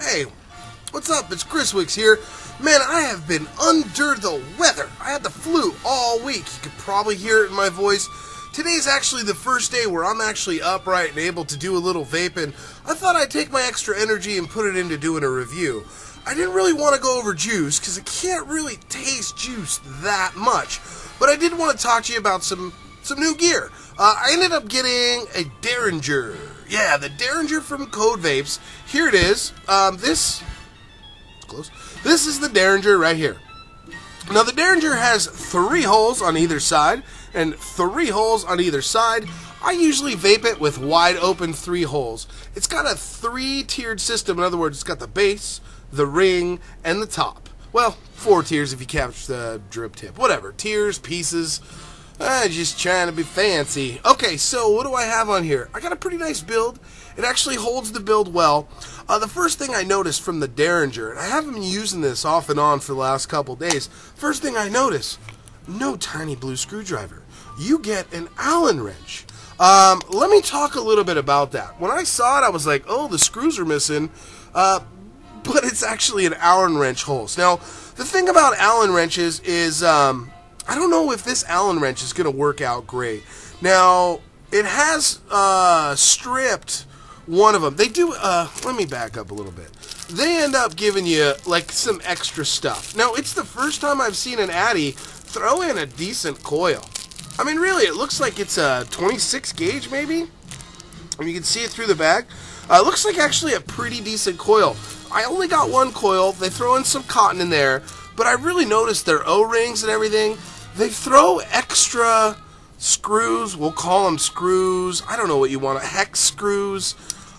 Hey, what's up? It's Kriswix here. Man, I have been under the weather. I had the flu all week. You could probably hear it in my voice. Today's actually the first day where I'm actually upright and able to do a little vaping. I thought I'd take my extra energy and put it into doing a review. I didn't really want to go over juice because I can't really taste juice that much. But I did want to talk to you about some new gear. I ended up getting a Derringer. Yeah, the Derringer from Cloud Vapes. Here it is. This is the Derringer right here. Now the Derringer has 3 holes on either side and 3 holes on either side. I usually vape it with wide open 3 holes. It's got a 3-tiered system. In other words, it's got the base, the ring, and the top. Well, 4 tiers if you capture the drip tip. Whatever. Tiers, pieces. Just trying to be fancy. Okay, so what do I have on here? I got a pretty nice build. It actually holds the build well. The first thing I noticed from the Derringer, and I haven't been using this off and on for the last couple days, first thing I noticed, no tiny blue screwdriver. You get an Allen wrench. Let me talk a little bit about that. When I saw it, I was like, oh, the screws are missing. But it's actually an Allen wrench holes. Now, the thing about Allen wrenches is, I don't know if this Allen wrench is going to work out great. Now, it has stripped one of them. They do, let me back up a little bit. They end up giving you, like, some extra stuff. Now, it's the first time I've seen an Addy throw in a decent coil. I mean, really, it looks like it's a 26 gauge, maybe? And you can see it through the bag. It looks like actually a pretty decent coil. I only got 1 coil. They throw in some cotton in there. But I really noticed their O-rings and everything. They throw extra screws. We'll call them screws. I don't know what you want. Hex screws.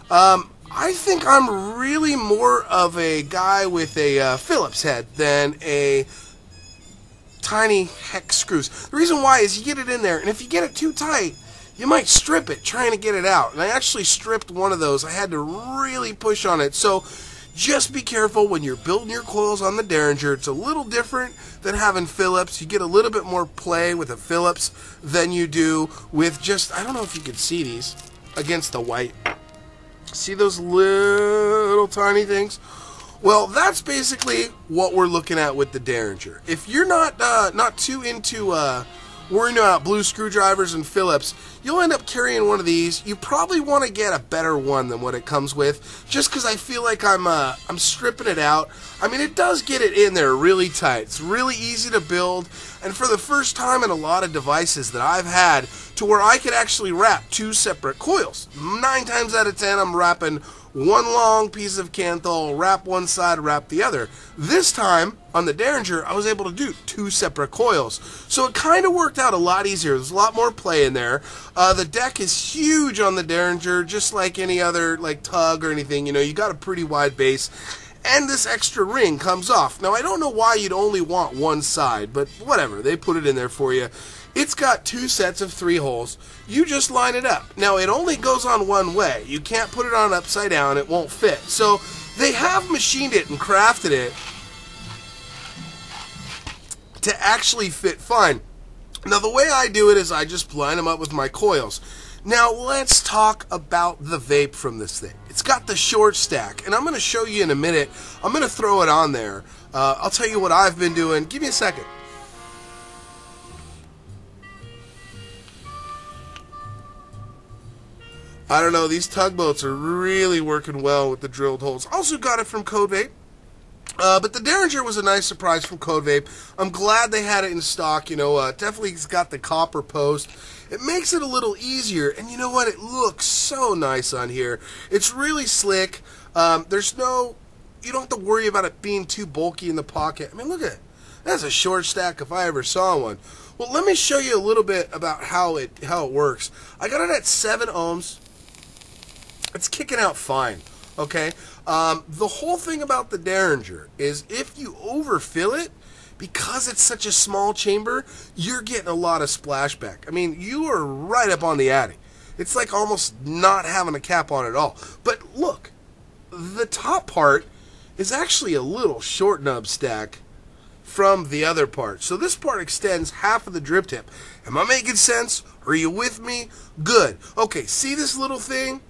I think I'm really more of a guy with a Phillips head than a tiny hex screws. The reason why is you get it in there, and if you get it too tight, you might strip it trying to get it out. And I actually stripped one of those. I had to really push on it. So just be careful when you're building your coils on the Derringer. It's a little different than having Phillips. You get a little bit more play with a Phillips than you do with just, I don't know if you can see these, against the white. See those little tiny things? Well, that's basically what we're looking at with the Derringer. If you're not too into worrying about blue screwdrivers and Phillips, you'll end up carrying one of these. You probably want to get a better one than what it comes with, just because I feel like I'm stripping it out. I mean, it does get it in there really tight. It's really easy to build, and for the first time in a lot of devices that I've had, to where I could actually wrap 2 separate coils. 9 times out of 10, I'm wrapping 1 long piece of Canthol, wrap one side, wrap the other. This time, on the Derringer, I was able to do 2 separate coils. So it kind of worked out a lot easier. There's a lot more play in there. The deck is huge on the Derringer, just like any other like tug or anything. You know, you got a pretty wide base. And this extra ring comes off. Now, I don't know why you'd only want one side, but whatever. They put it in there for you. It's got 2 sets of 3 holes. You just line it up. Now, it only goes on one way. You can't put it on upside down. It won't fit. So, they have machined it and crafted it to actually fit fine. Now, the way I do it is I just line them up with my coils. Now, let's talk about the vape from this thing. It's got the short stack, and I'm going to show you in a minute. I'm going to throw it on there. I'll tell you what I've been doing. Give me a second. I don't know, these tugboats are really working well with the drilled holes. Also got it from Cloud Vape. But the Derringer was a nice surprise from Cloud Vape. I'm glad they had it in stock. You know, definitely it's got the copper post. It makes it a little easier, and you know what? It looks so nice on here. It's really slick. You don't have to worry about it being too bulky in the pocket. I mean, look at it. That's a short stack if I ever saw one. Well, let me show you a little bit about how it works. I got it at 7 ohms. It's kicking out fine, okay? The whole thing about the Derringer is if you overfill it, because it's such a small chamber, you're getting a lot of splashback. I mean, you are right up on the Addy. It's like almost not having a cap on at all. But look, the top part is actually a little short nub stack from the other part. So this part extends half of the drip tip. Am I making sense? Are you with me? Good. Okay, see this little thing?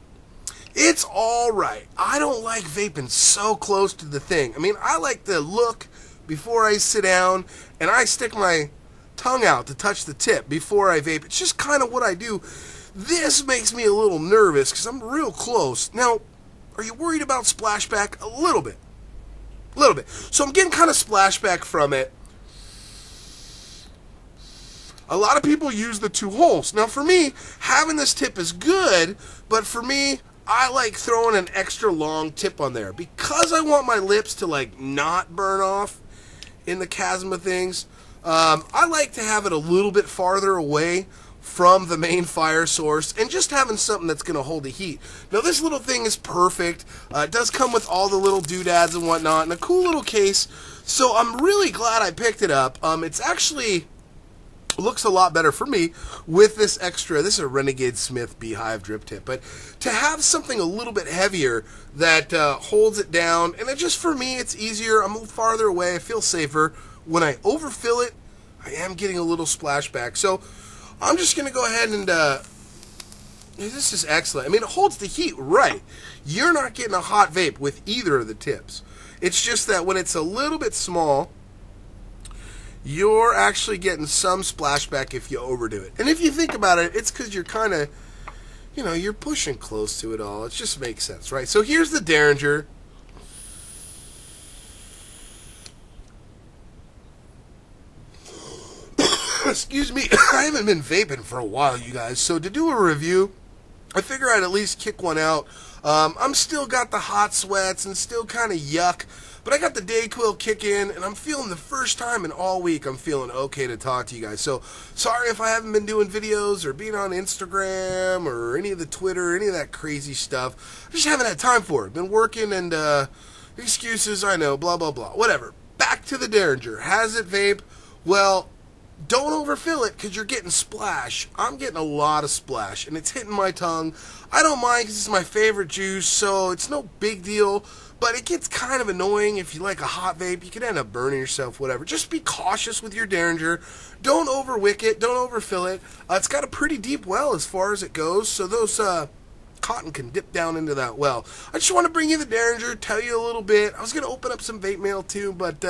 It's alright. I don't like vaping so close to the thing. I mean, I like to look before I sit down, and I stick my tongue out to touch the tip before I vape. It's just kind of what I do. This makes me a little nervous because I'm real close. Now, are you worried about splashback? A little bit. A little bit. So I'm getting kind of splashback from it. A lot of people use the 2 holes. Now for me, having this tip is good, but for me, I like throwing an extra long tip on there. Because I want my lips to like not burn off in the chasm of things, I like to have it a little bit farther away from the main fire source and just having something that's going to hold the heat. Now this little thing is perfect. It does come with all the little doodads and whatnot and a cool little case. So I'm really glad I picked it up. It's actually looks a lot better for me with this extra. This is a Renegade Smith Beehive drip tip, but to have something a little bit heavier that holds it down, and it just, for me, it's easier. I'm a little farther away. I feel safer. When I overfill it, I am getting a little splashback. So I'm just going to go ahead and this is excellent. I mean, it holds the heat right. You're not getting a hot vape with either of the tips. It's just that when it's a little bit small, you're actually getting some splashback if you overdo it. And if you think about it, it's because you're kind of, you know, you're pushing close to it all. It just makes sense, right? So here's the Derringer. Excuse me, I haven't been vaping for a while, you guys. So to do a review, I figure I'd at least kick one out. I'm still got the hot sweats and still kind of yuck, but I got the Dayquil kick in, and I'm feeling the first time in all week I'm feeling okay to talk to you guys. So sorry if I haven't been doing videos or being on Instagram or any of the Twitter, any of that crazy stuff. I just haven't had time for it. Been working and excuses, I know, blah, blah, blah. Whatever. Back to the Derringer. Has it vape? Well, don't overfill it because you're getting splash. I'm getting a lot of splash, and it's hitting my tongue. I don't mind because it's my favorite juice, so it's no big deal, but it gets kind of annoying if you like a hot vape. You can end up burning yourself, whatever. Just be cautious with your Derringer. Don't overwick it. Don't overfill it. It's got a pretty deep well as far as it goes, so those cotton can dip down into that well. I just want to bring you the Derringer, tell you a little bit. I was going to open up some vape mail too, but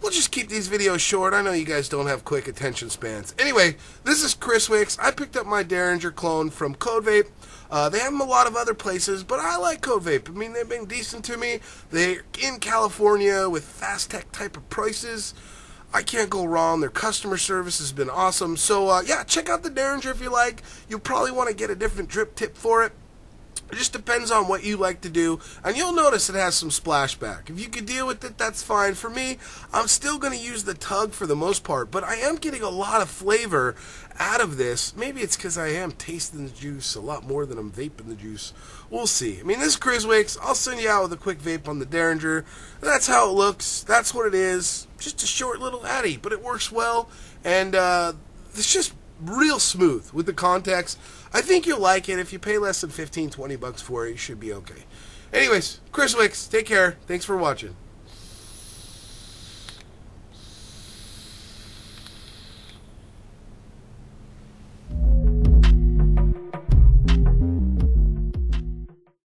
we'll just keep these videos short. I know you guys don't have quick attention spans. Anyway, this is Kriswixx. I picked up my Derringer clone from Cloud Vape. They have them a lot of other places, but I like Cloud Vape. I mean, they've been decent to me. They're in California with fast tech type of prices. I can't go wrong. Their customer service has been awesome. So, yeah, check out the Derringer if you like. You'll probably want to get a different drip tip for it. It just depends on what you like to do, and you'll notice it has some splashback. If you could deal with it, that's fine. For me, I'm still going to use the tug for the most part, but I am getting a lot of flavor out of this. Maybe it's because I am tasting the juice a lot more than I'm vaping the juice. We'll see. I mean, this is Kriswixx. I'll send you out with a quick vape on the Derringer. That's how it looks. That's what it is. Just a short little atty, but it works well, and it's just real smooth with the context. I think you'll like it. If you pay less than $15-20 for it, you should be okay. Anyways, Kriswixx, take care. Thanks for watching.